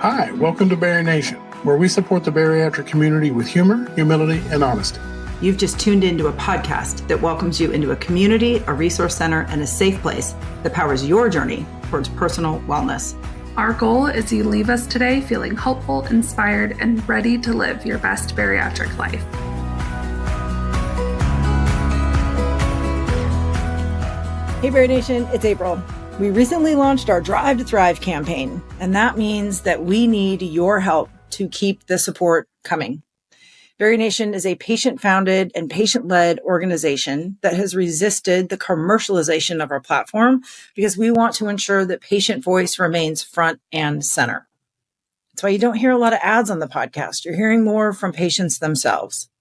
Hi, welcome to BariNation, where we support the bariatric community with humor, humility, and honesty. You've just tuned into a podcast that welcomes you into a community, a resource center, and a safe place that powers your journey towards personal wellness. Our goal is you leave us today feeling hopeful, inspired, and ready to live your best bariatric life. Hey BariNation, it's April. We recently launched our Drive to Thrive campaign, and that means that we need your help to keep the support coming. BariNation is a patient-founded and patient-led organization that has resisted the commercialization of our platform because we want to ensure that patient voice remains front and center. That's why you don't hear a lot of ads on the podcast. You're hearing more from patients themselves.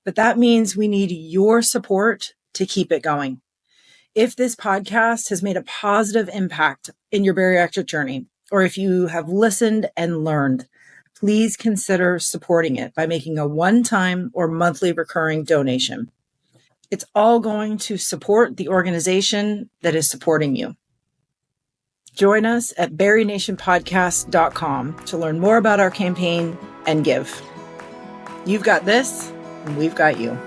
But that means we need your support to keep it going. If this podcast has made a positive impact in your bariatric journey, or if you have listened and learned, please consider supporting it by making a one-time or monthly recurring donation. It's all going to support the organization that is supporting you. Join us at BariNationPodcast.com to learn more about our campaign and give. You've got this, and we've got you.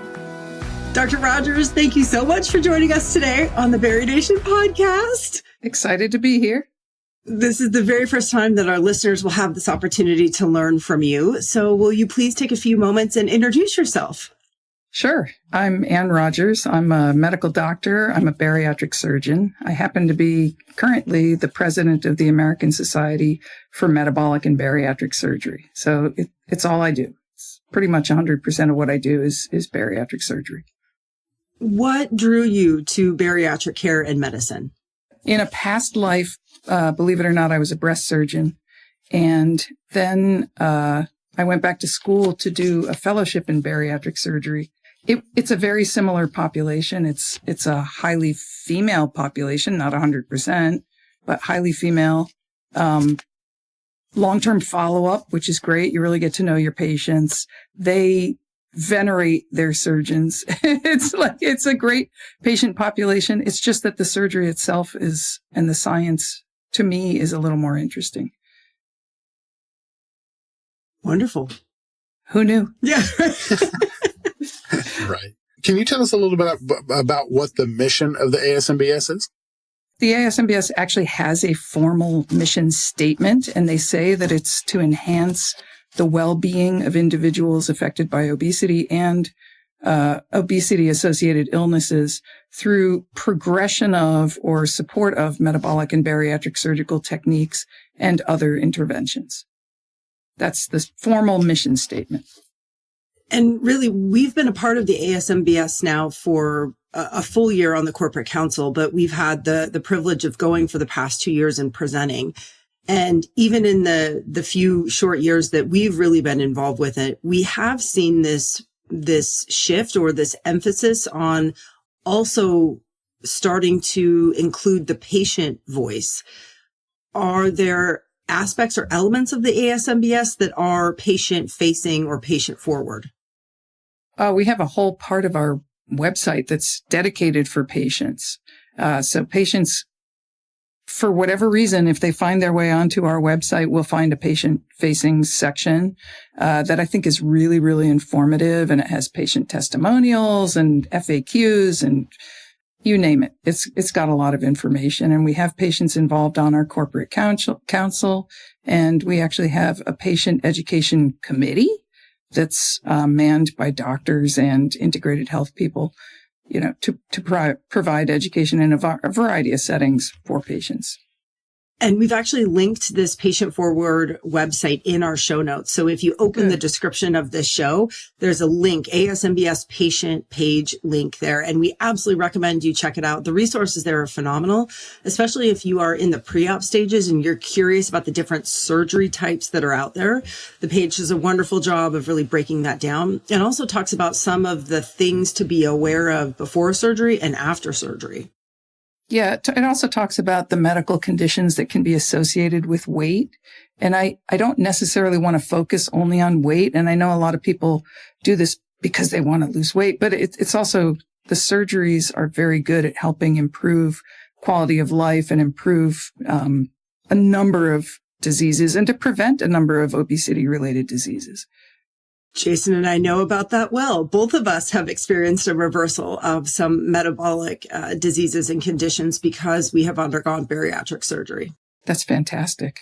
Dr. Rogers, thank you so much for joining us today on the BariNation podcast. Excited to be here. This is the very first time that our listeners will have this opportunity to learn from you. So will you please take a few moments and introduce yourself? Sure. I'm Ann Rogers. I'm a medical doctor. I'm a bariatric surgeon. I happen to be currently the president of the American Society for Metabolic and Bariatric Surgery. So it's all I do. It's pretty much 100% of what I do is bariatric surgery. What drew you to bariatric care and medicine? In a past life, believe it or not, I was a breast surgeon. And then I went back to school to do a fellowship in bariatric surgery. It's a very similar population. It's a highly female population, not 100%, but highly female. Long-term follow-up, which is great. You really get to know your patients. They venerate their surgeons. It's a great patient population. It's just that the surgery itself and the science to me is a little more interesting. Wonderful. Who knew? Yeah. Right. Can you tell us a little bit about what the mission of the ASMBS is? The ASMBS actually has a formal mission statement, and they say that it's to enhance the well-being of individuals affected by obesity and obesity-associated illnesses through progression of or support of metabolic and bariatric surgical techniques and other interventions. That's the formal mission statement. And really, we've been a part of the ASMBS now for a full year on the corporate council, but we've had the privilege of going for the past 2 years and presenting. And even in the few short years that we've really been involved with it, we have seen this shift or this emphasis on also starting to include the patient voice. Are there aspects or elements of the ASMBS that are patient facing or patient forward? We have a whole part of our website that's dedicated for patients. So patients, for whatever reason, if they find their way onto our website, we'll find a patient-facing section that I think is really, really informative, and it has patient testimonials and FAQs and you name it. It's got a lot of information, and we have patients involved on our corporate council, and we actually have a patient education committee that's manned by doctors and integrated health people, to provide education in a variety of settings for patients. And we've actually linked this patient forward website in our show notes. So if you open the description of this show, there's a link, ASMBS patient page link there. And we absolutely recommend you check it out. The resources there are phenomenal, especially if you are in the pre-op stages and you're curious about the different surgery types that are out there. The page does a wonderful job of really breaking that down, and also talks about some of the things to be aware of before surgery and after surgery. Yeah, it also talks about the medical conditions that can be associated with weight. And I don't necessarily want to focus only on weight. And I know a lot of people do this because they want to lose weight, but it's also the surgeries are very good at helping improve quality of life and improve a number of diseases and to prevent a number of obesity-related diseases. Jason and I know about that well. Both of us have experienced a reversal of some metabolic diseases and conditions because we have undergone bariatric surgery. That's fantastic.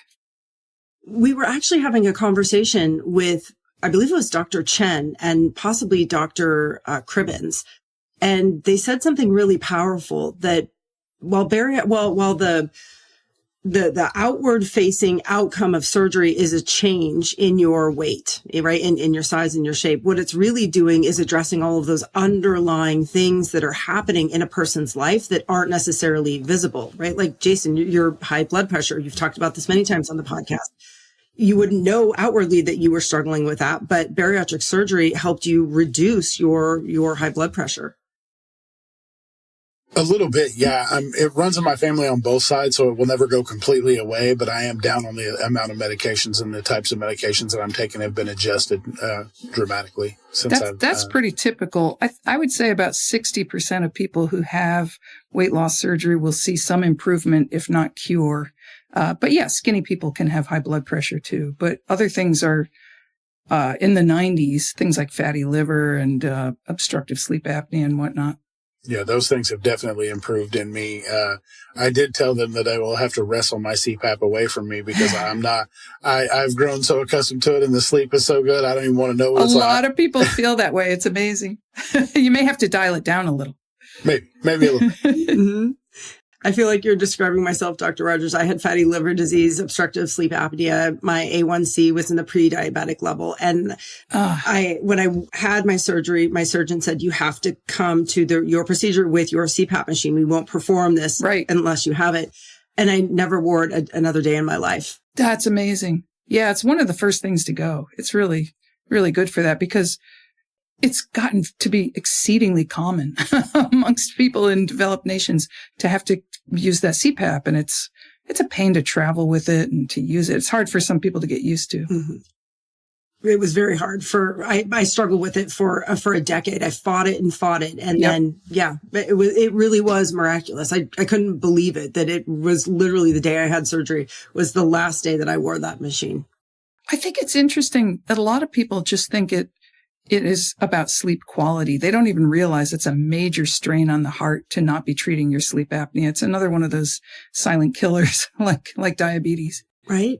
We were actually having a conversation with, I believe it was Dr. Chen and possibly Dr. Cribbins. And they said something really powerful that while the outward facing outcome of surgery is a change in your weight, right? In your size and your shape. What it's really doing is addressing all of those underlying things that are happening in a person's life that aren't necessarily visible, right? Like Jason, your high blood pressure. You've talked about this many times on the podcast. You wouldn't know outwardly that you were struggling with that, but bariatric surgery helped you reduce your high blood pressure. A little bit, yeah. It runs in my family on both sides, so it will never go completely away, but I am down on the amount of medications, and the types of medications that I'm taking have been adjusted dramatically since That's pretty typical. I would say about 60% of people who have weight loss surgery will see some improvement, if not cure. But yeah, skinny people can have high blood pressure too. But other things are in the 90s, things like fatty liver and obstructive sleep apnea and whatnot. Yeah, those things have definitely improved in me. I did tell them that I will have to wrestle my CPAP away from me because I've grown so accustomed to it and the sleep is so good. I don't even want to know what it's like. A lot of people feel that way. It's amazing. You may have to dial it down a little. Maybe a little. Mm-hmm. I feel like you're describing myself, Dr. Rogers. I had fatty liver disease, obstructive sleep apnea. My A1C was in the pre-diabetic level. And when I had my surgery, my surgeon said, you have to come to your procedure with your CPAP machine. We won't perform this unless you have it. And I never wore it another day in my life. That's amazing. Yeah, it's one of the first things to go. It's really, really good for that because it's gotten to be exceedingly common amongst people in developed nations to have to use that CPAP. And it's a pain to travel with it and to use it. It's hard for some people to get used to. Mm-hmm. It was very hard I struggled with it for a decade. I fought it. And then, it really was miraculous. I couldn't believe it that it was literally the day I had surgery was the last day that I wore that machine. I think it's interesting that a lot of people just think it is about sleep quality. They don't even realize it's a major strain on the heart to not be treating your sleep apnea. It's another one of those silent killers like diabetes. Right.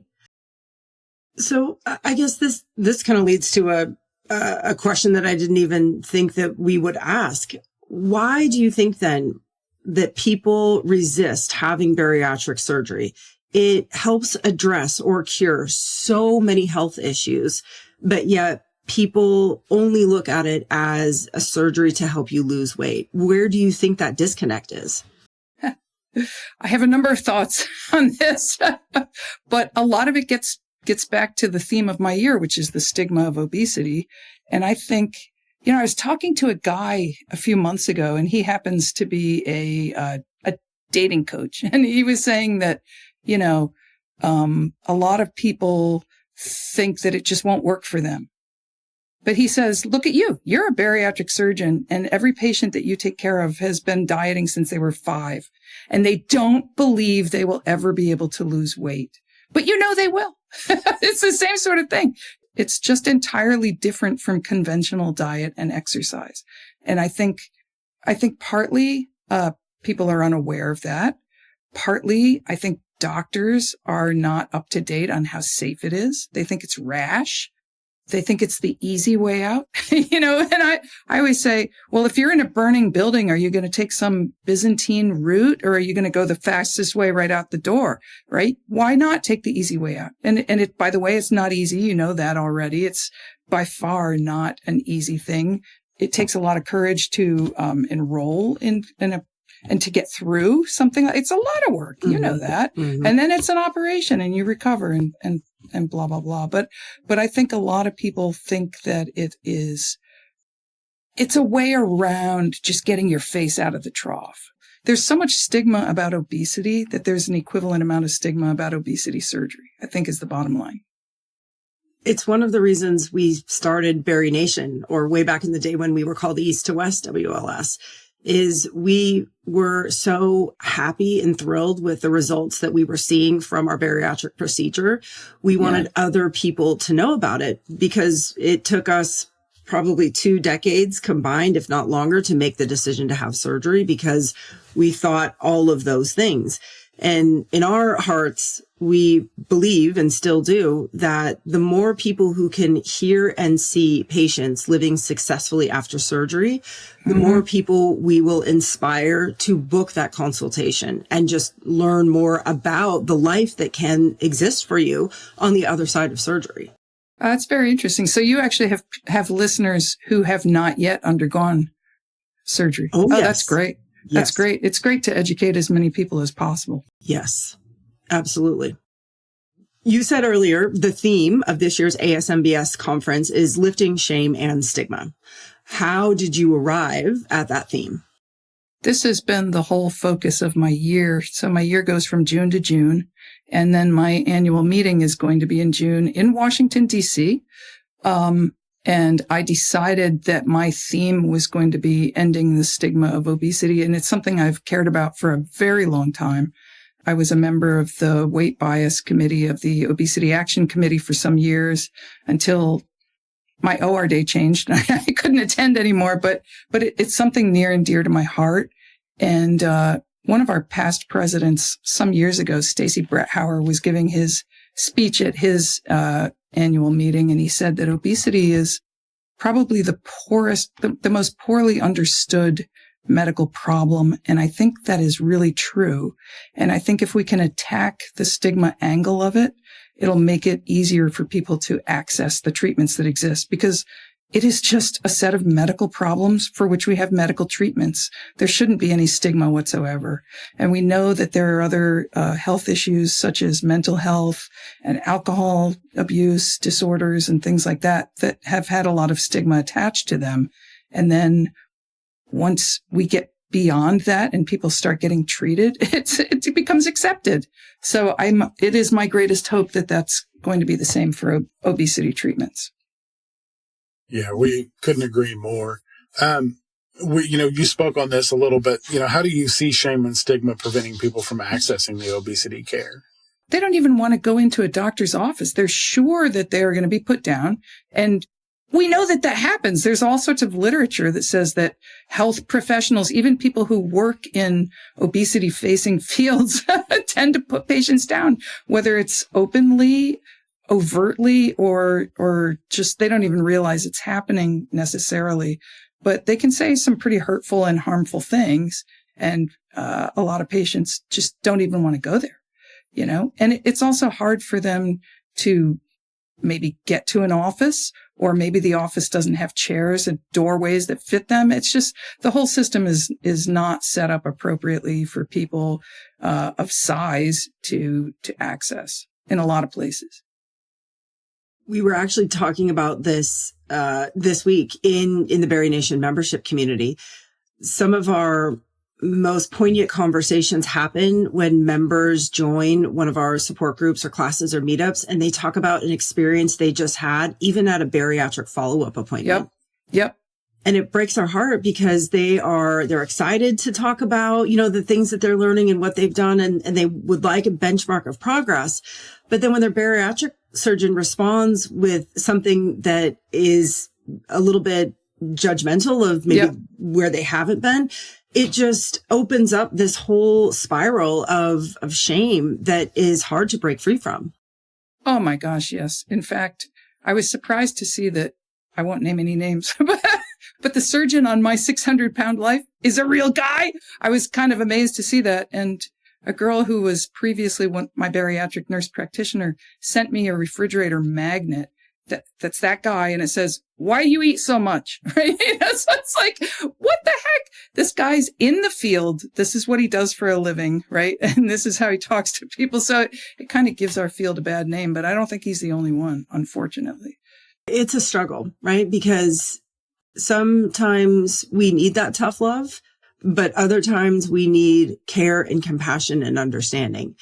So I guess this kind of leads to a question that I didn't even think that we would ask. Why do you think then that people resist having bariatric surgery? It helps address or cure so many health issues, but yet people only look at it as a surgery to help you lose weight. Where do you think that disconnect is? I have a number of thoughts on this, but a lot of it gets back to the theme of my year, which is the stigma of obesity. And I think, I was talking to a guy a few months ago, and he happens to be a dating coach. And he was saying that, a lot of people think that it just won't work for them. But he says, look at you. You're a bariatric surgeon, and every patient that you take care of has been dieting since they were 5. And they don't believe they will ever be able to lose weight. But they will. It's the same sort of thing. It's just entirely different from conventional diet and exercise. And I think partly people are unaware of that. Partly, I think doctors are not up to date on how safe it is. They think it's rash. They think it's the easy way out, and I always say, well, if you're in a burning building, are you going to take some Byzantine route or are you going to go the fastest way right out the door? Right? Why not take the easy way out? And it, by the way, it's not easy. You know that already. It's by far not an easy thing. It takes a lot of courage to enroll in and to get through something. It's a lot of work. You know that. Mm-hmm. And then it's an operation and you recover and blah, blah, blah. But I think a lot of people think that it's a way around just getting your face out of the trough. There's so much stigma about obesity that there's an equivalent amount of stigma about obesity surgery, I think is the bottom line. It's one of the reasons we started BariNation, or way back in the day when we were called East to West WLS, is we were so happy and thrilled with the results that we were seeing from our bariatric procedure. We wanted other people to know about it because it took us probably 2 decades combined, if not longer, to make the decision to have surgery because we thought all of those things. And in our hearts, we believe and still do that the more people who can hear and see patients living successfully after surgery, the more people we will inspire to book that consultation and just learn more about the life that can exist for you on the other side of surgery. That's very interesting. So you actually have listeners who have not yet undergone surgery. Oh, yes. That's great. That's great. It's great to educate as many people as possible. Yes, absolutely. You said earlier, the theme of this year's ASMBS conference is lifting shame and stigma. How did you arrive at that theme? This has been the whole focus of my year. So my year goes from June to June. And then my annual meeting is going to be in June in Washington, D.C. And I decided that my theme was going to be ending the stigma of obesity. And it's something I've cared about for a very long time. I was a member of the weight bias committee of the Obesity Action Committee for some years until my OR day changed. I couldn't attend anymore, but it's something near and dear to my heart. And, one of our past presidents some years ago, Stacey Bretthauer, was giving his speech at his, annual meeting. And he said that obesity is probably the most poorly understood medical problem. And I think that is really true. And I think if we can attack the stigma angle of it, it'll make it easier for people to access the treatments that exist because it is just a set of medical problems for which we have medical treatments. There shouldn't be any stigma whatsoever. And we know that there are other health issues such as mental health and alcohol abuse disorders and things like that that have had a lot of stigma attached to them. And then once we get beyond that and people start getting treated, it becomes accepted. So it is my greatest hope that that's going to be the same for obesity treatments. Yeah, we couldn't agree more. You spoke on this a little bit. How do you see shame and stigma preventing people from accessing the obesity care? They don't even want to go into a doctor's office. They're sure that they're going to be put down. And we know that happens. There's all sorts of literature that says that health professionals, even people who work in obesity facing fields, tend to put patients down, whether it's openly, overtly, or just they don't even realize it's happening necessarily, but they can say some pretty hurtful and harmful things. And a lot of patients just don't even want to go there, and it's also hard for them to maybe get to an office, or maybe the office doesn't have chairs and doorways that fit them. It's just the whole system is not set up appropriately for people of size to access in a lot of places. We were actually talking about this this week in the BariNation membership community. Some of our most poignant conversations happen when members join one of our support groups or classes or meetups, and they talk about an experience they just had, even at a bariatric follow-up appointment. Yep. And it breaks our heart because they're excited to talk about, the things that they're learning and what they've done, and they would like a benchmark of progress. But then when their bariatric surgeon responds with something that is a little bit judgmental of maybe where they haven't been, it just opens up this whole spiral of shame that is hard to break free from. Oh my gosh, yes. In fact, I was surprised to see that, I won't name any names, but the surgeon on my 600-pound life is a real guy. I was kind of amazed to see that. And a girl who was previously my bariatric nurse practitioner sent me a refrigerator magnet that's that guy, and it says, "Why you eat so much?" Right? So it's like, what the heck? This guy's in the field. This is what he does for a living, right? And this is how he talks to people. So it kind of gives our field a bad name, but I don't think he's the only one, unfortunately. It's a struggle, right? Because sometimes we need that tough love, but other times we need care and compassion and understanding.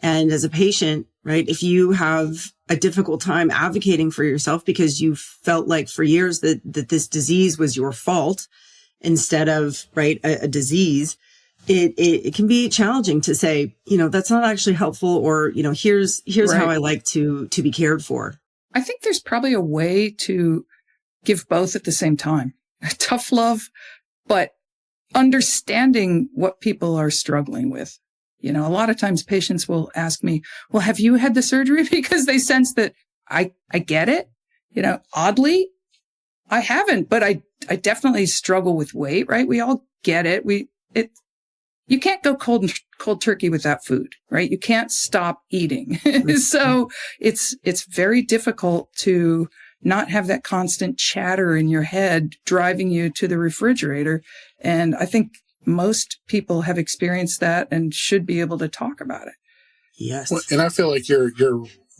And as a patient, right, if you have a difficult time advocating for yourself because you felt like for years that this disease was your fault, instead of, right, a disease, it can be challenging to say, that's not actually helpful, or, here's Right. how I like to be cared for. I think there's probably a way to give both at the same time. Tough love, but understanding what people are struggling with. A lot of times patients will ask me, well, have you had the surgery? Because they sense that I get it. Oddly, I haven't, but I definitely struggle with weight, right? We all get it. You can't go cold turkey without food, right? You can't stop eating. So it's very difficult to not have that constant chatter in your head driving you to the refrigerator. And I think most people have experienced that and should be able to talk about it. Yes. Well, and I feel like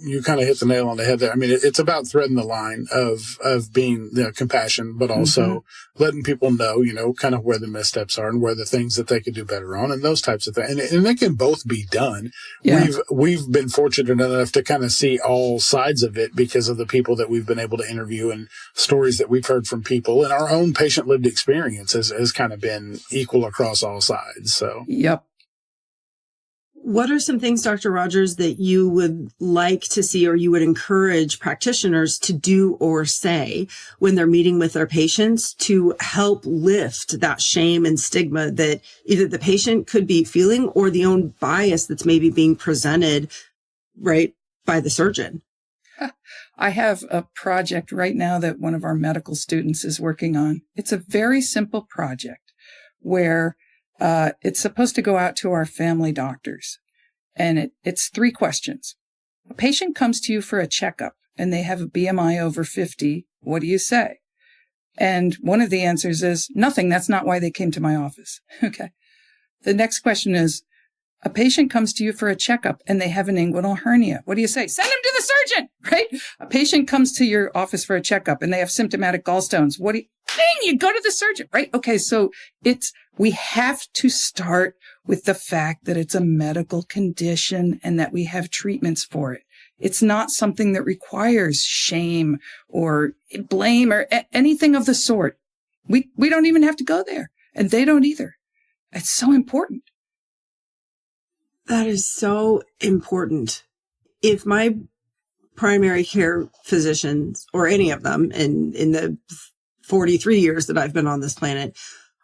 you kind of hit the nail on the head there. I mean, it's about threading the line of being compassion, but also letting people know, kind of where the missteps are and where the things that they could do better on and those types of things. And they can both be done. Yeah. We've been fortunate enough to kind of see all sides of it because of the people that we've been able to interview and stories that we've heard from people, and our own patient lived experience has kind of been equal across all sides. So, yep. What are some things, Dr. Rogers, that you would like to see or you would encourage practitioners to do or say when they're meeting with their patients to help lift that shame and stigma that either the patient could be feeling or the own bias that's maybe being presented, right, by the surgeon? I have a project right now that one of our medical students is working on. It's a very simple project where it's supposed to go out to our family doctors. And it's 3 questions. A patient comes to you for a checkup and they have a BMI over 50. What do you say? And one of the answers is nothing. That's not why they came to my office. Okay. The next question is, a patient comes to you for a checkup and they have an inguinal hernia. What do you say? Send them to the surgeon, right? A patient comes to your office for a checkup and they have symptomatic gallstones. You go to the surgeon, right? Okay. So we have to start with the fact that it's a medical condition and that we have treatments for it. It's not something that requires shame or blame or anything of the sort. We don't even have to go there, and they don't either. It's so important. That is so important. If my primary care physicians, or any of them in the 43 years that I've been on this planet,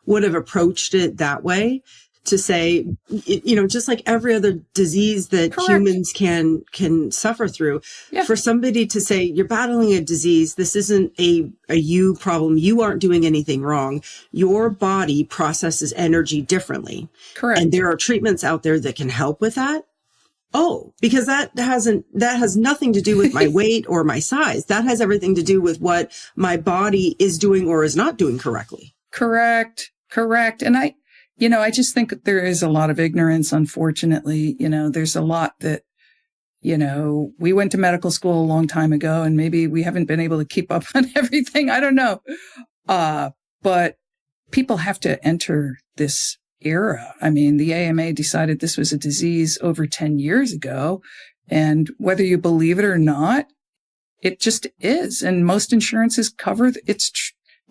would have approached it that way, to say, just like every other disease that Correct. humans can suffer through, for somebody to say, you're battling a disease, this isn't a you problem, you aren't doing anything wrong, your body processes energy differently. Correct. And there are treatments out there that can help with that. Oh, because that has nothing to do with my weight or my size. That has everything to do with what my body is doing or is not doing correctly. Correct. And I just think that there is a lot of ignorance, unfortunately. There's a lot that, we went to medical school a long time ago and maybe we haven't been able to keep up on everything. I don't know. But people have to enter this era. I mean, the AMA decided this was a disease over 10 years ago. And whether you believe it or not, it just is. And most insurances cover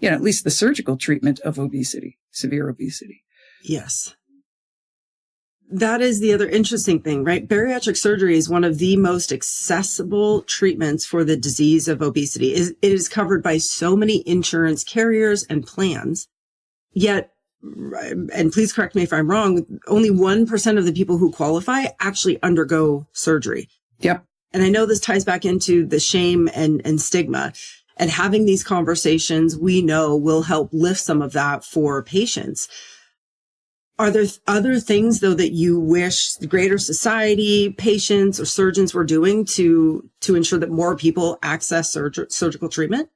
at least the surgical treatment of obesity, severe obesity. Yes. That is the other interesting thing, right? Bariatric surgery is one of the most accessible treatments for the disease of obesity. It is covered by so many insurance carriers and plans. Yet, and please correct me if I'm wrong, only 1% of the people who qualify actually undergo surgery. Yep. And I know this ties back into the shame and stigma. And having these conversations, we know, will help lift some of that for patients. Are there other things, though, that you wish the greater society, patients, or surgeons were doing to ensure that more people access surgical treatment?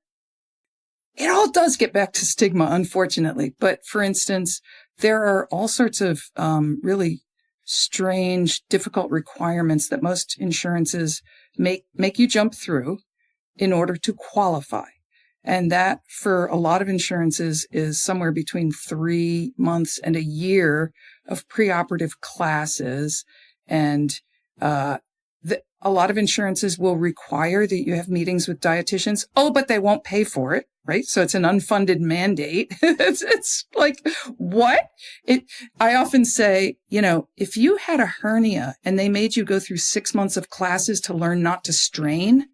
It all does get back to stigma, unfortunately. But for instance, there are all sorts of really strange, difficult requirements that most insurances make you jump through in order to qualify. And that, for a lot of insurances, is somewhere between 3 months and a year of preoperative classes and A lot of insurances will require that you have meetings with dietitians. Oh, but they won't pay for it, right? So it's an unfunded mandate. It's like, what? I often say, if you had a hernia and they made you go through 6 months of classes to learn not to strain,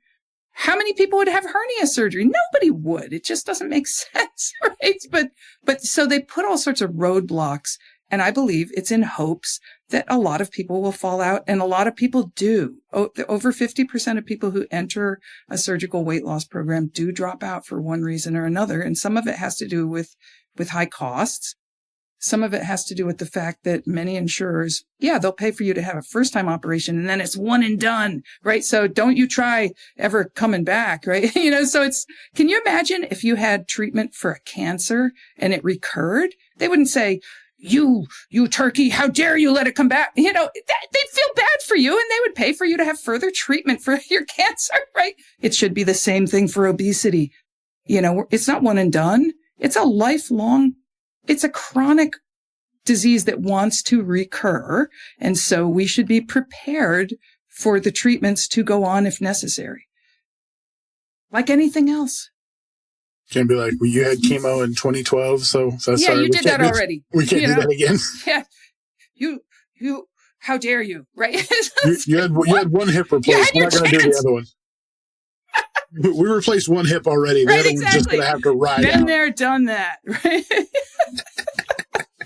how many people would have hernia surgery? Nobody would. It just doesn't make sense, right? But so they put all sorts of roadblocks. And I believe it's in hopes that a lot of people will fall out, and a lot of people do. Over 50% of people who enter a surgical weight loss program do drop out for one reason or another. And some of it has to do with high costs. Some of it has to do with the fact that many insurers, they'll pay for you to have a first-time operation, and then it's one and done, right? So don't you try ever coming back, right? So can you imagine if you had treatment for a cancer and it recurred? They wouldn't say, you turkey, how dare you let it come back? They'd feel bad for you, and they would pay for you to have further treatment for your cancer, right? It should be the same thing for obesity. It's not one and done. It's a lifelong, it's a chronic disease that wants to recur. And so we should be prepared for the treatments to go on if necessary. Like anything else. Can't be like, well, you had chemo in 2012, so sorry. You did that already. We can't do that again. Yeah. You, how dare you, right? you had one hip replaced. We're not going to do the other one. We replaced one hip already. The other one's just going to have to ride out. Been there, done that, right?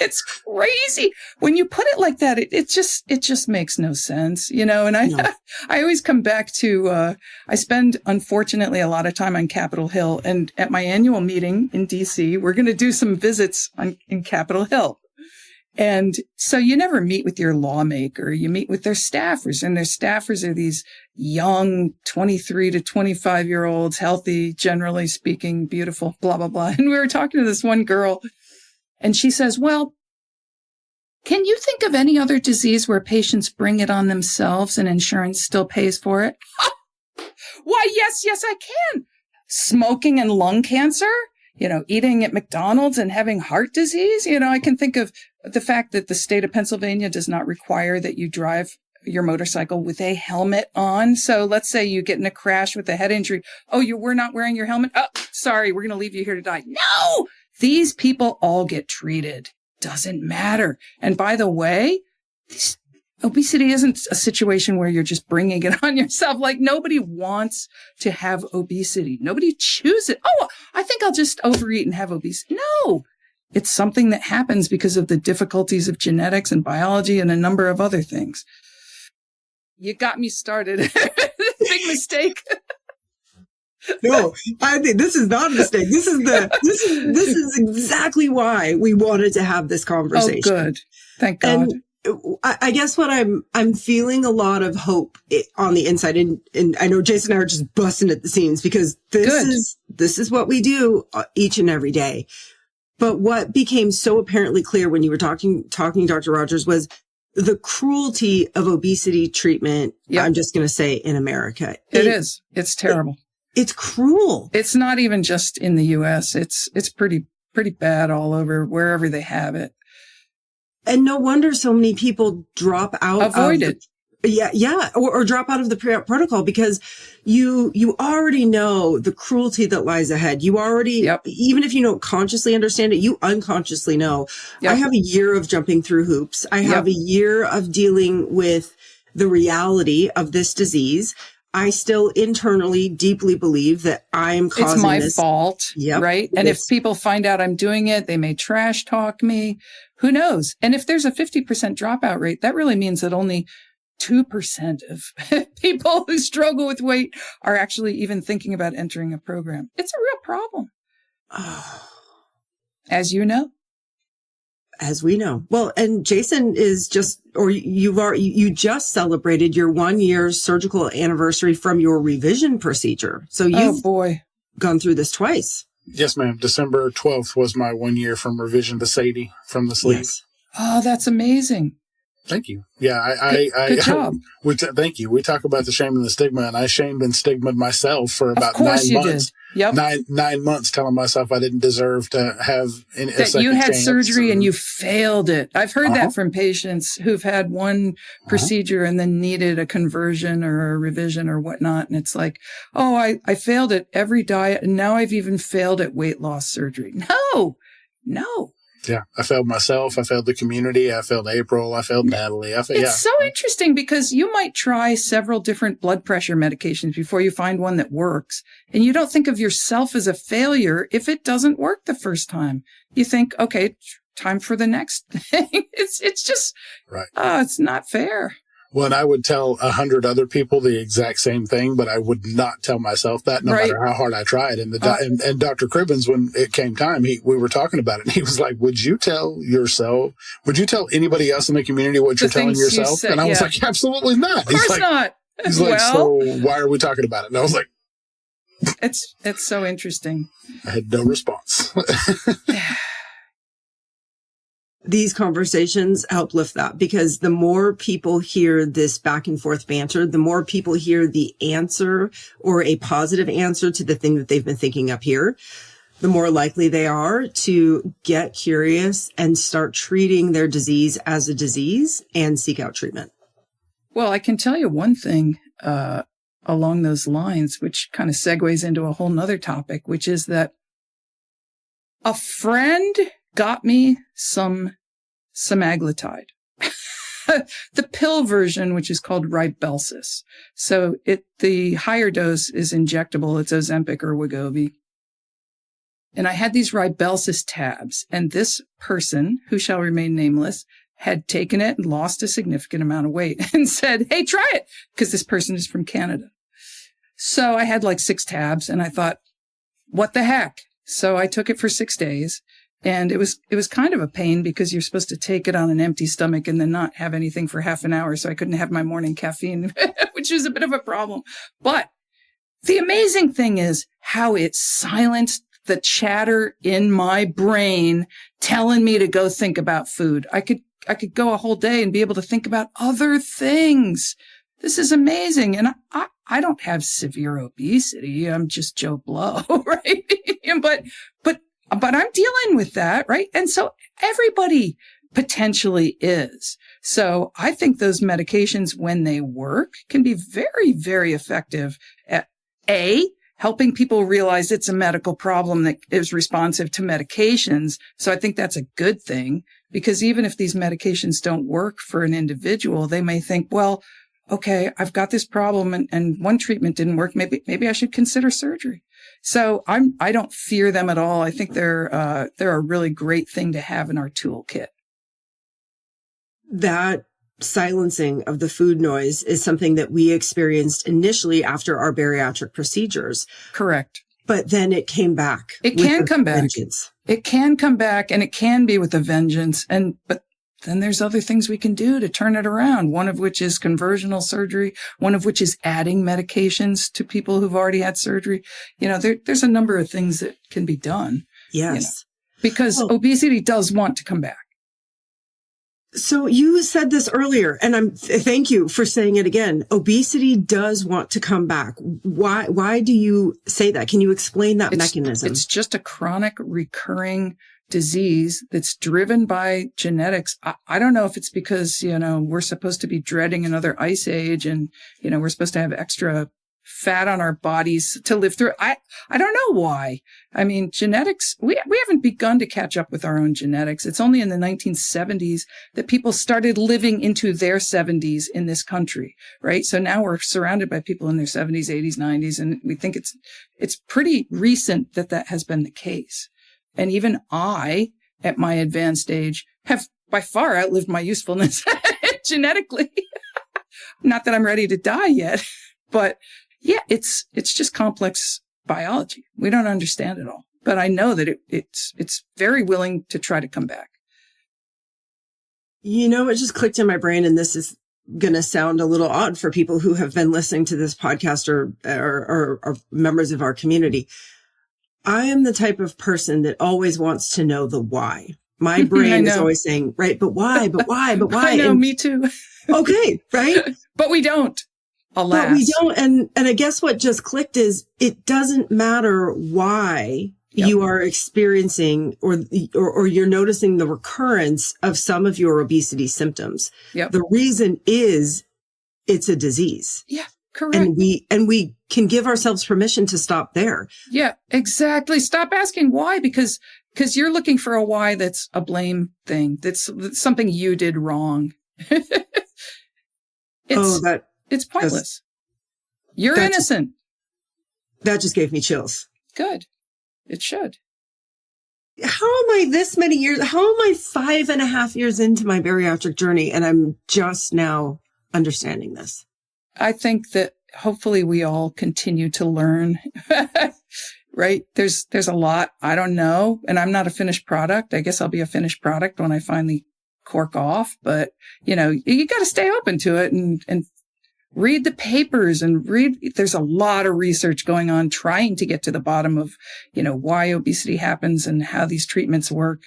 It's crazy. When you put it like that, it just makes no sense, and I always come back to, I spend, unfortunately, a lot of time on Capitol Hill, and at my annual meeting in DC, we're going to do some visits in Capitol Hill. And so you never meet with your lawmaker, you meet with their staffers, and their staffers are these young 23 to 25-year-olds, healthy, generally speaking, beautiful, blah, blah, blah. And we were talking to this one girl, and she says, well, can you think of any other disease where patients bring it on themselves and insurance still pays for it? Why, yes, I can. Smoking and lung cancer, eating at McDonald's and having heart disease. I can think of the fact that the state of Pennsylvania does not require that you drive your motorcycle with a helmet on. So let's say you get in a crash with a head injury. Oh, you were not wearing your helmet? Oh, sorry, we're going to leave you here to die. No! These people all get treated. Doesn't matter. And by the way, obesity isn't a situation where you're just bringing it on yourself. Like, nobody wants to have obesity. Nobody chooses it. Oh, I think I'll just overeat and have obesity. No, it's something that happens because of the difficulties of genetics and biology and a number of other things. You got me started. Big mistake. No, I think this is not a mistake. This is exactly why we wanted to have this conversation. Oh, good. Thank God. And I guess what I'm feeling a lot of hope on the inside, and I know Jason and I are just busting at the seams because this is what we do each and every day. But what became so apparently clear when you were talking, Dr. Rogers, was the cruelty of obesity treatment. Yep. I'm just going to say in America. It is. It's terrible. It's cruel. It's not even just in the U.S. It's pretty bad all over, wherever they have it. And no wonder so many people drop out. Avoid it. Yeah. Or drop out of the protocol because you already know the cruelty that lies ahead. You already, even if you don't consciously understand it, you unconsciously know. Yep. I have a year of jumping through hoops. I have a year of dealing with the reality of this disease. I still internally deeply believe that I'm causing this. It's my fault, right? And if people find out I'm doing it, they may trash talk me. Who knows? And if there's a 50% dropout rate, that really means that only 2% of people who struggle with weight are actually even thinking about entering a program. It's a real problem. As you know. As we know. Well, and Jason is just, or you just celebrated your 1 year surgical anniversary from your revision procedure. So you've gone through this twice. Yes, ma'am. December 12th was my 1 year from revision to SADI from the sleeve. Yes. Oh, that's amazing. Thank you. Yeah, Good job. Thank you. We talk about the shame and the stigma, and I shamed and stigmatized myself for about Of course 9 you months. did. Yep. Nine months telling myself I didn't deserve to have a That second you had chance. surgery and you failed it. I've heard Uh-huh. that from patients who've had one procedure and then needed a conversion or a revision or whatnot. And it's like, oh, I failed at every diet, and now I've even failed at weight loss surgery. No. Yeah, I failed myself. I failed the community. I failed April. I failed Natalie. It's so interesting because you might try several different blood pressure medications before you find one that works. And you don't think of yourself as a failure if it doesn't work the first time. You think, okay, time for the next thing. It's just, right. It's not fair. Well, and I would tell 100 other people the exact same thing, but I would not tell myself that, no matter how hard I tried. And and Dr. Cribbins, when it came time, we were talking about it, and he was like, "Would you tell anybody else in the community what you're telling yourself?" And I was like, "Absolutely not." Of course not. He's like, "So why are we talking about it?" And I was like, "It's so interesting." I had no response. These conversations help lift that, because the more people hear this back and forth banter, the more people hear the answer or a positive answer to the thing that they've been thinking up here, the more likely they are to get curious and start treating their disease as a disease and seek out treatment. Well, I can tell you one thing along those lines, which kind of segues into a whole nother topic, which is that a friend got me some semaglutide, the pill version, which is called Rybelsus. So the higher dose is injectable. It's Ozempic or Wegovy. And I had these Rybelsus tabs, and this person, who shall remain nameless, had taken it and lost a significant amount of weight and said, "Hey, try it," because this person is from Canada. So I had like 6 tabs, and I thought, what the heck? So I took it for 6 days, and it was kind of a pain because you're supposed to take it on an empty stomach and then not have anything for half an hour. So I couldn't have my morning caffeine, which was a bit of a problem. But the amazing thing is how it silenced the chatter in my brain telling me to go think about food. I could go a whole day and be able to think about other things. This is amazing. And I don't have severe obesity. I'm just Joe Blow, right? But I'm dealing with that, right? And so everybody potentially is. So I think those medications, when they work, can be very, very effective at helping people realize it's a medical problem that is responsive to medications. So I think that's a good thing, because even if these medications don't work for an individual, they may think, well, okay, I've got this problem and one treatment didn't work. Maybe I should consider surgery. So I don't fear them at all. I think they're a really great thing to have in our toolkit. That silencing of the food noise is something that we experienced initially after our bariatric procedures. Correct. But then it came back. It can come back. It can come back, and it can be with a vengeance. But then there's other things we can do to turn it around. One of which is conversional surgery. One of which is adding medications to people who've already had surgery. There's a number of things that can be done. Yes. Because obesity does want to come back. So you said this earlier, and thank you for saying it again. Obesity does want to come back. Why do you say that? Can you explain that mechanism? It's just a chronic recurring disease that's driven by genetics. I don't know if it's because, we're supposed to be dreading another ice age and, we're supposed to have extra fat on our bodies to live through. I don't know why. I mean, genetics, we haven't begun to catch up with our own genetics. It's only in the 1970s that people started living into their 70s in this country, right? So now we're surrounded by people in their 70s, 80s, 90s, and we think it's pretty recent that has been the case. And even I, at my advanced age, have by far outlived my usefulness genetically. Not that I'm ready to die yet, but yeah, it's just complex biology. We don't understand it all, but I know that it's very willing to try to come back. It just clicked in my brain, and this is going to sound a little odd for people who have been listening to this podcast or members of our community. I am the type of person that always wants to know the why. My brain is always saying, right, but why, but why, but why? I know, me too. Okay, right? But we don't. Alas. But we don't. And I guess what just clicked is it doesn't matter why you are experiencing or you're noticing the recurrence of some of your obesity symptoms. Yep. The reason is it's a disease. Yeah, correct. And we can give ourselves permission to stop there. Yeah, exactly. Stop asking why, because you're looking for a why that's a blame thing. That's something you did wrong. It's pointless. You're innocent. That just gave me chills. Good. It should. How am I this many years? How am I 5.5 years into my bariatric journey? And I'm just now understanding this. I think that hopefully we all continue to learn, right? There's a lot I don't know, and I'm not a finished product. I guess I'll be a finished product when I finally cork off, but you got to stay open to it and read the papers and there's a lot of research going on trying to get to the bottom of, why obesity happens and how these treatments work.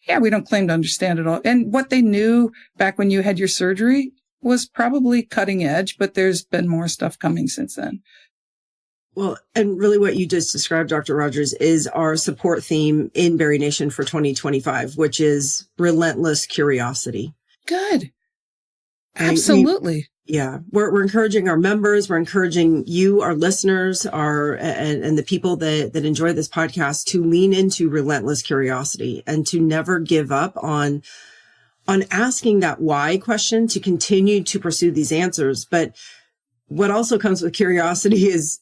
Yeah, we don't claim to understand it all. And what they knew back when you had your surgery was probably cutting edge, but there's been more stuff coming since then. Well, and really what you just described, Dr. Rogers, is our support theme in BariNation for 2025, which is relentless curiosity. Good. Absolutely. We're encouraging our members. We're encouraging you, our listeners, and the people that enjoy this podcast to lean into relentless curiosity and to never give up on asking that why question, to continue to pursue these answers. But what also comes with curiosity is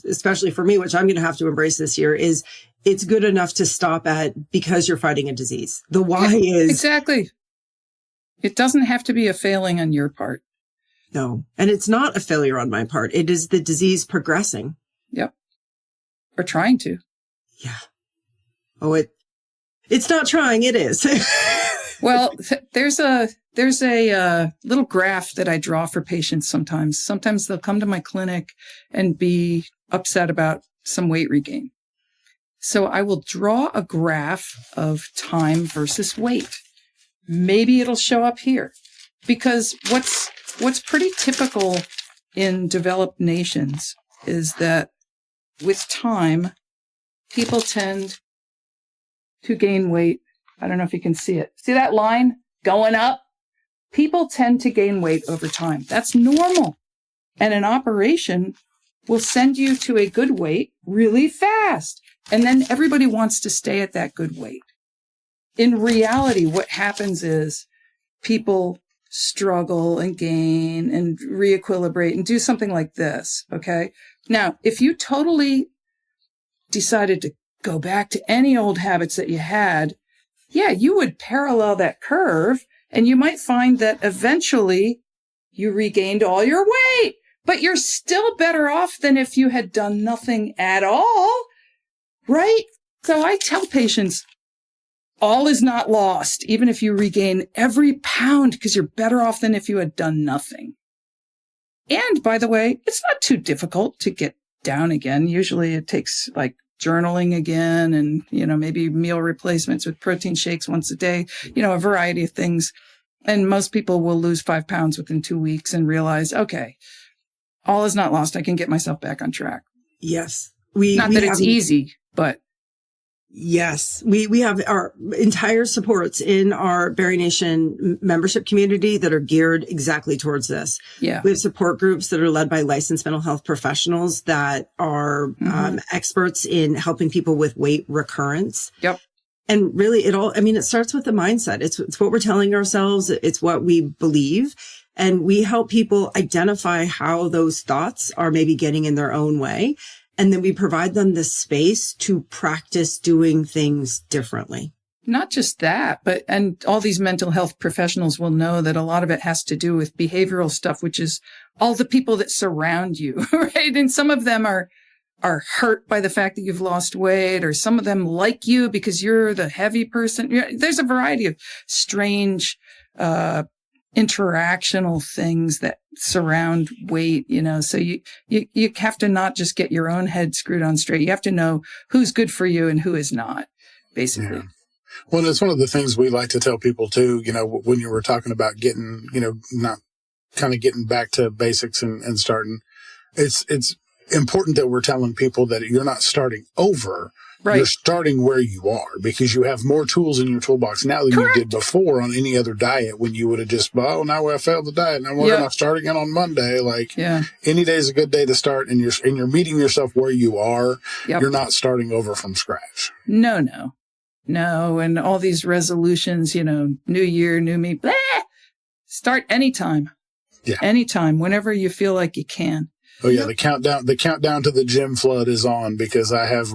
especially for me, which I'm going to have to embrace this year, is it's good enough to stop at because you're fighting a disease. The why is exactly. It doesn't have to be a failing on your part. No. And it's not a failure on my part. It is the disease progressing. Yep. Or trying to. Yeah. Oh, it's not trying. It is. Well, there's a little graph that I draw for patients sometimes. Sometimes they'll come to my clinic and be upset about some weight regain. So I will draw a graph of time versus weight. Maybe it'll show up here, because what's pretty typical in developed nations is that with time, people tend to gain weight. I don't know if you can see it. See that line going up? People tend to gain weight over time. That's normal. And an operation will send you to a good weight really fast. And then everybody wants to stay at that good weight. In reality, what happens is people struggle and gain and reequilibrate and do something like this. Okay. Now, if you totally decided to go back to any old habits that you had, you would parallel that curve and you might find that eventually you regained all your weight, but you're still better off than if you had done nothing at all. Right? So I tell patients, all is not lost, even if you regain every pound, because you're better off than if you had done nothing. And by the way, it's not too difficult to get down again. Usually it takes like journaling again and, maybe meal replacements with protein shakes once a day, a variety of things. And most people will lose 5 pounds within 2 weeks and realize, okay, all is not lost. I can get myself back on track. Yes. Not that it's easy, but. Yes, we have our entire supports in our BariNation membership community that are geared exactly towards this. Yeah. We have support groups that are led by licensed mental health professionals that are experts in helping people with weight recurrence. Yep. And really it starts with the mindset. It's what we're telling ourselves. It's what we believe. And we help people identify how those thoughts are maybe getting in their own way. And then we provide them the space to practice doing things differently. Not just that, and all these mental health professionals will know that a lot of it has to do with behavioral stuff, which is all the people that surround you, right? And some of them are hurt by the fact that you've lost weight, or some of them like you because you're the heavy person. There's a variety of strange, interactional things that surround weight, so you have to not just get your own head screwed on straight. You have to know who's good for you and who is not, basically. Well, it's one of the things we like to tell people too, when you were talking about getting, not kind of getting back to basics and starting, it's important that we're telling people that you're not starting over. Right. You're starting where you are because you have more tools in your toolbox now than Correct. you did before on any other diet when you would have just, now I failed the diet. Now we're going to start again on Monday. Any day is a good day to start, and you're meeting yourself where you are. Yep. You're not starting over from scratch. No. And all these resolutions, new year, new me, blah! Start anytime. Yeah. Anytime, whenever you feel like you can. Oh yeah, the countdown to the gym flood is on because I have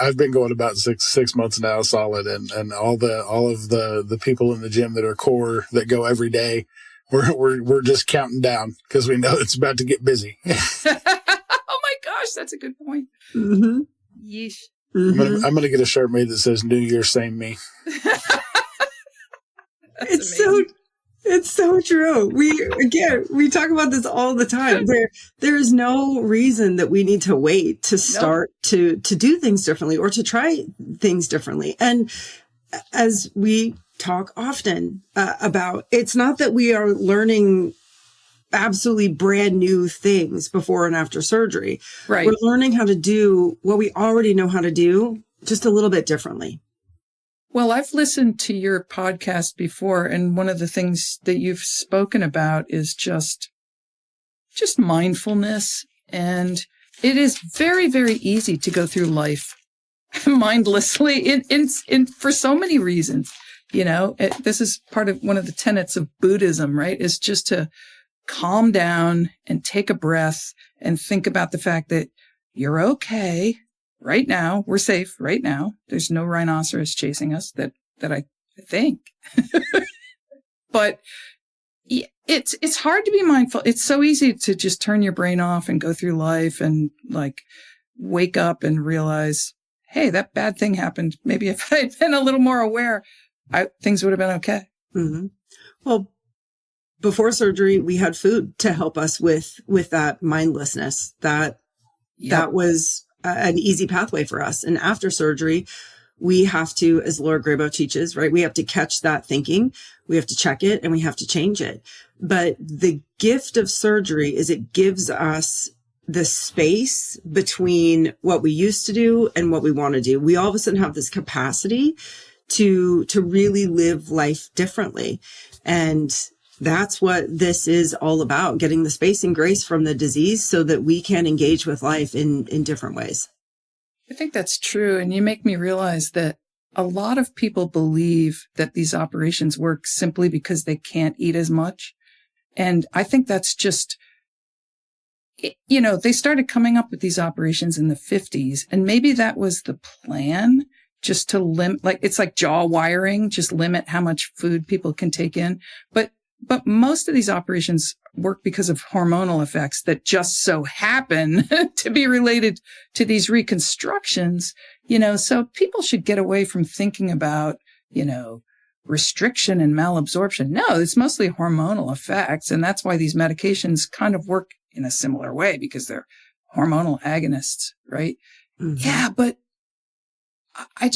I've been going about six months now solid, and all of the people in the gym that are core that go every day, we're just counting down because we know it's about to get busy. Oh my gosh, that's a good point. Mm-hmm. Yeesh. Mm-hmm. I'm gonna get a shirt made that says "New Year, same me." It's so true. We talk about this all the time. There is no reason that we need to wait to start to do things differently or to try things differently. And as we talk often about, it's not that we are learning absolutely brand new things before and after surgery. Right. We're learning how to do what we already know how to do, just a little bit differently. Well, I've listened to your podcast before, and one of the things that you've spoken about is just mindfulness. And it is very, very easy to go through life mindlessly in for so many reasons. This is part of one of the tenets of Buddhism, right? Is just to calm down and take a breath and think about the fact that you're okay. Right now, we're safe. Right now, there's no rhinoceros chasing us that I think. But it's hard to be mindful. It's so easy to just turn your brain off and go through life and wake up and realize, hey, that bad thing happened. Maybe if I'd been a little more aware, things would have been okay. Mm-hmm. Well, before surgery, we had food to help us with that mindlessness. That was an easy pathway for us. And after surgery, we have to, as Laura Grabo teaches, right? We have to catch that thinking. We have to check it and we have to change it. But the gift of surgery is it gives us the space between what we used to do and what we want to do. We all of a sudden have this capacity to really live life differently. And that's what this is all about, getting the space and grace from the disease so that we can engage with life in different ways. I think that's true. And you make me realize that a lot of people believe that these operations work simply because they can't eat as much. And I think that's just, they started coming up with these operations in the 50s, and maybe that was the plan, just to limit, it's like jaw wiring, just limit how much food people can take in. But most of these operations work because of hormonal effects that just so happen to be related to these reconstructions, so people should get away from thinking about, restriction and malabsorption. No, it's mostly hormonal effects. And that's why these medications kind of work in a similar way because they're hormonal agonists, right? Mm-hmm. Yeah, but I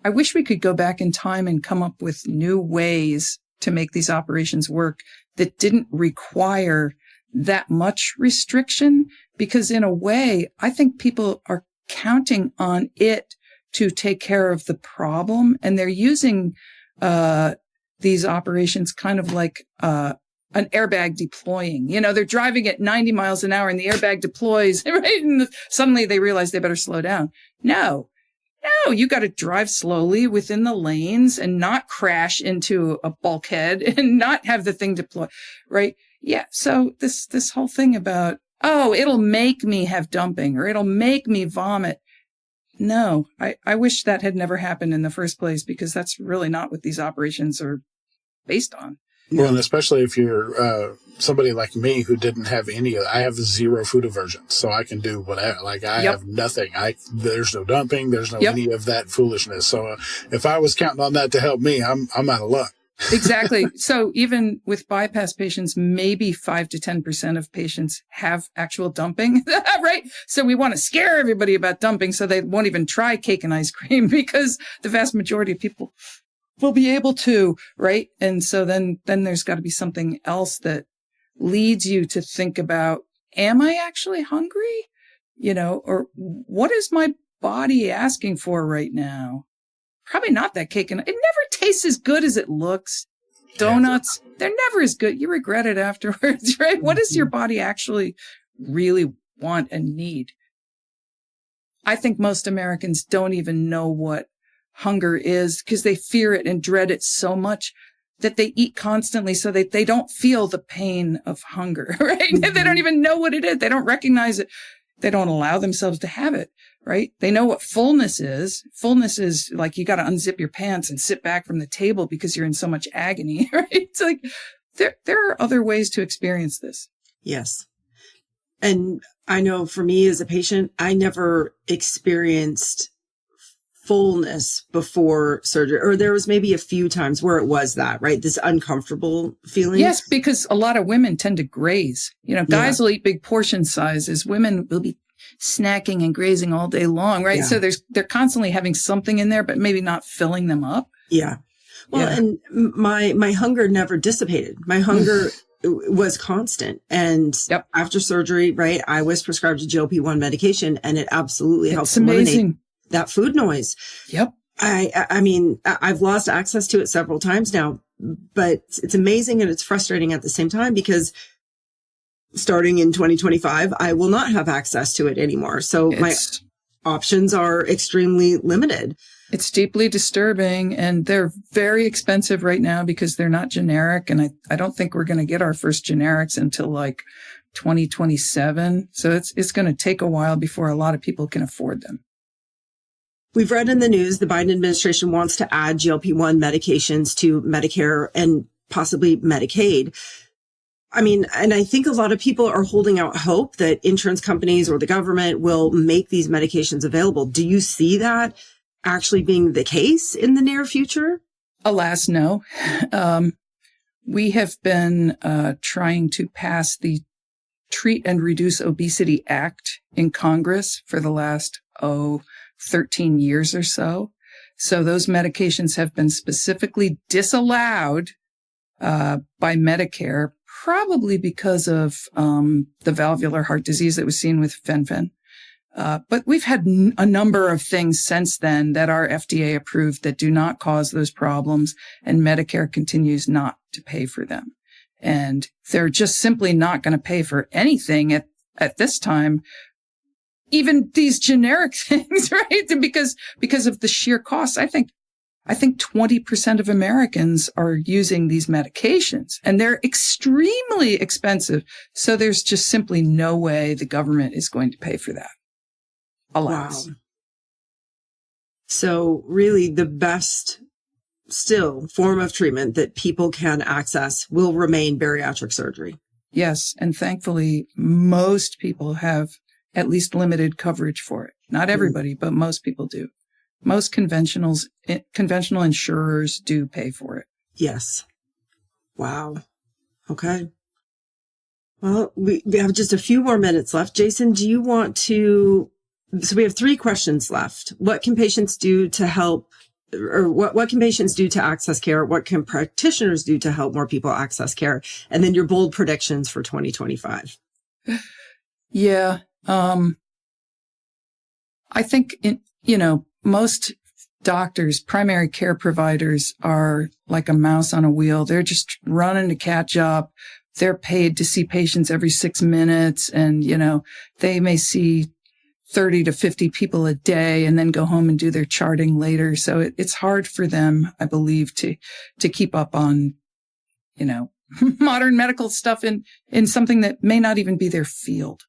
wish we could go back in time and come up with new ways to make these operations work that didn't require that much restriction, because in a way, I think people are counting on it to take care of the problem. And they're using, these operations kind of like, an airbag deploying, they're driving at 90 miles an hour and the airbag deploys, right? And suddenly they realize they better slow down. No, you got to drive slowly within the lanes and not crash into a bulkhead and not have the thing deploy, right? Yeah. So this whole thing about, it'll make me have dumping or it'll make me vomit. No, I wish that had never happened in the first place, because that's really not what these operations are based on. Well, and especially if you're somebody like me who didn't have I have zero food aversion, so I can do whatever. I have nothing. There's no dumping. There's no any of that foolishness. So if I was counting on that to help me, I'm out of luck. Exactly. So even with bypass patients, maybe 5 to 10% of patients have actual dumping, right? So we want to scare everybody about dumping so they won't even try cake and ice cream because the vast majority of people will be able to, right? And so then there's got to be something else that leads you to think about, am I actually hungry? Or what is my body asking for right now? Probably not that cake. And it never tastes as good as it looks. Donuts, they're never as good. You regret it afterwards, right? What does your body actually really want and need? I think most Americans don't even know what hunger is because they fear it and dread it so much that they eat constantly so that they don't feel the pain of hunger, right? They don't even know what it is. They don't recognize it. They don't allow themselves to have it, right? They know what fullness is. Fullness is like you got to unzip your pants and sit back from the table because you're in so much agony, right? It's like there are other ways to experience this. Yes. And I know for me as a patient, I never experienced fullness before surgery, or there was maybe a few times where it was that, right? This uncomfortable feeling. Yes, because a lot of women tend to graze. Guys will eat big portion sizes. Women will be snacking and grazing all day long, right? Yeah. So they're constantly having something in there, but maybe not filling them up. Yeah. Well, and my hunger never dissipated. My hunger was constant. And after surgery, right, I was prescribed a GLP-1 medication, and it absolutely helps eliminate that food noise. Yep. I mean, I've lost access to it several times now, but it's amazing and it's frustrating at the same time because starting in 2025, I will not have access to it anymore. So my options are extremely limited. It's deeply disturbing, and they're very expensive right now because they're not generic. And I don't think we're going to get our first generics until like 2027. So it's going to take a while before a lot of people can afford them. We've read in the news the Biden administration wants to add GLP-1 medications to Medicare and possibly Medicaid. I mean, and I think a lot of people are holding out hope that insurance companies or the government will make these medications available. Do you see that actually being the case in the near future? Alas, no. We have been trying to pass the Treat and Reduce Obesity Act in Congress for the last, 13 years or so. So those medications have been specifically disallowed by Medicare, probably because of the valvular heart disease that was seen with fen-phen. But we've had a number of things since then that are FDA approved that do not cause those problems, and Medicare continues not to pay for them. And they're just simply not going to pay for anything at this time. Even these generic things, right? Because of the sheer cost. I think 20% of Americans are using these medications, and they're extremely expensive. So there's just simply no way the government is going to pay for that. Alas. Wow. So really the best still form of treatment that people can access will remain bariatric surgery. Yes. And thankfully, most people have at least limited coverage for it. Not everybody, but most people do. Most conventional insurers do pay for it. Yes. Wow. Okay. Well, we have just a few more minutes left. Jason, do you want to, so we have 3 questions left. What can patients do to help, or what can patients do to access care? What can practitioners do to help more people access care? And then your bold predictions for 2025. Yeah. I think, most doctors, primary care providers are like a mouse on a wheel. They're just running to catch up. They're paid to see patients every 6 minutes. And, they may see 30 to 50 people a day and then go home and do their charting later. So it's hard for them, I believe, to keep up on, modern medical stuff in something that may not even be their field.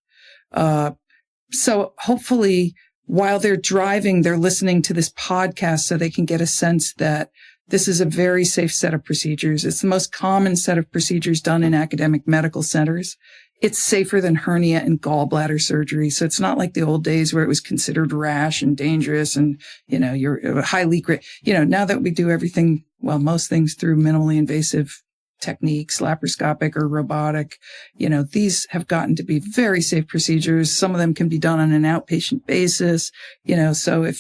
So hopefully while they're driving, they're listening to this podcast so they can get a sense that this is a very safe set of procedures. It's the most common set of procedures done in academic medical centers. It's safer than hernia and gallbladder surgery. So it's not like the old days where it was considered rash and dangerous and, you're a high leak rate. Now that we do everything well, most things through minimally invasive techniques, laparoscopic or robotic. These have gotten to be very safe procedures. Some of them can be done on an outpatient basis, so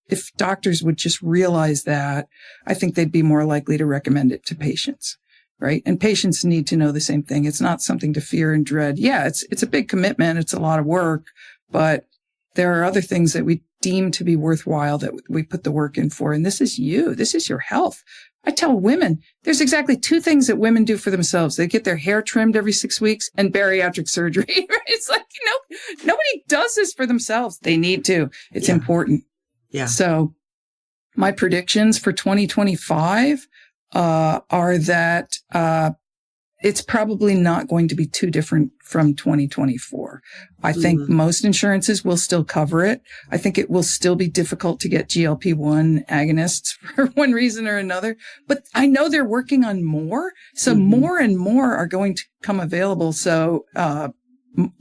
if doctors would just realize that, I think they'd be more likely to recommend it to patients, right? And patients need to know the same thing. It's not something to fear and dread. Yeah, it's a big commitment. It's a lot of work, but there are other things that we deem to be worthwhile that we put the work in for. And this is you. This is your health. I tell women, there's exactly 2 things that women do for themselves. They get their hair trimmed every 6 weeks and bariatric surgery. It's like, nobody does this for themselves. They need to. It's important. Yeah. So my predictions for 2025 are that it's probably not going to be too different from 2024. I think most insurances will still cover it. I think it will still be difficult to get GLP-1 agonists for one reason or another, but I know they're working on more. So more and more are going to come available. So,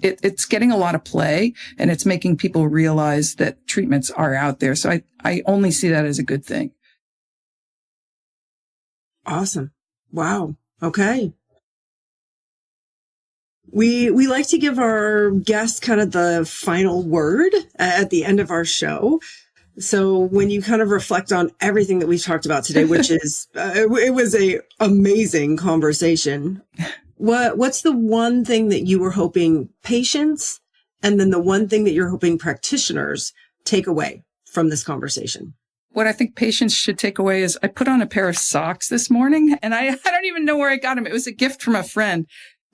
it's getting a lot of play, and it's making people realize that treatments are out there. So I only see that as a good thing. Awesome. Wow. Okay. We like to give our guests kind of the final word at the end of our show. So when you kind of reflect on everything that we've talked about today, which is, it was a amazing conversation. What's the one thing that you were hoping patients, and then the one thing that you're hoping practitioners take away from this conversation? What I think patients should take away is I put on a pair of socks this morning, and I don't even know where I got them. It was a gift from a friend.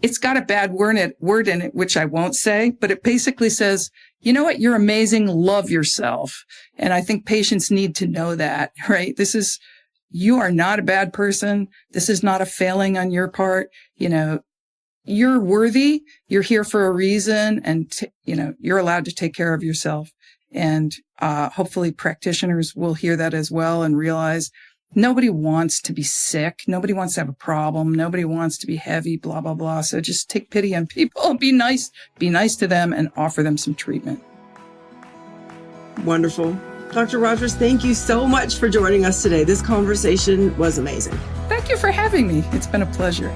It's got a bad word in it, which I won't say, but it basically says, you know what? You're amazing. Love yourself. And I think patients need to know that, right? You are not a bad person. This is not a failing on your part. You're worthy. You're here for a reason, and you're allowed to take care of yourself. And hopefully practitioners will hear that as well and realize nobody wants to be sick. Nobody wants to have a problem. Nobody wants to be heavy, blah, blah, blah. So just take pity on people and be nice to them and offer them some treatment. Wonderful. Dr. Rogers, thank you so much for joining us today. This conversation was amazing. Thank you for having me. It's been a pleasure.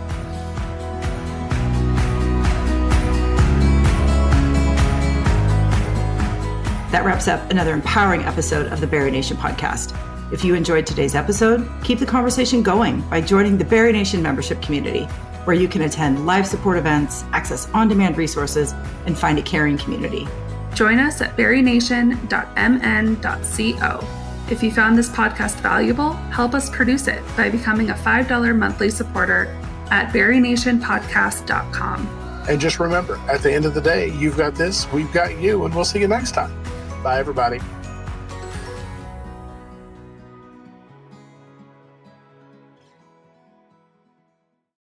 That wraps up another empowering episode of the BariNation podcast. If you enjoyed today's episode, keep the conversation going by joining the BariNation membership community, where you can attend live support events, access on-demand resources, and find a caring community. Join us at barination.mn.co. If you found this podcast valuable, help us produce it by becoming a $5 monthly supporter at barinationpodcast.com. And just remember, at the end of the day, you've got this, we've got you, and we'll see you next time. Bye, everybody.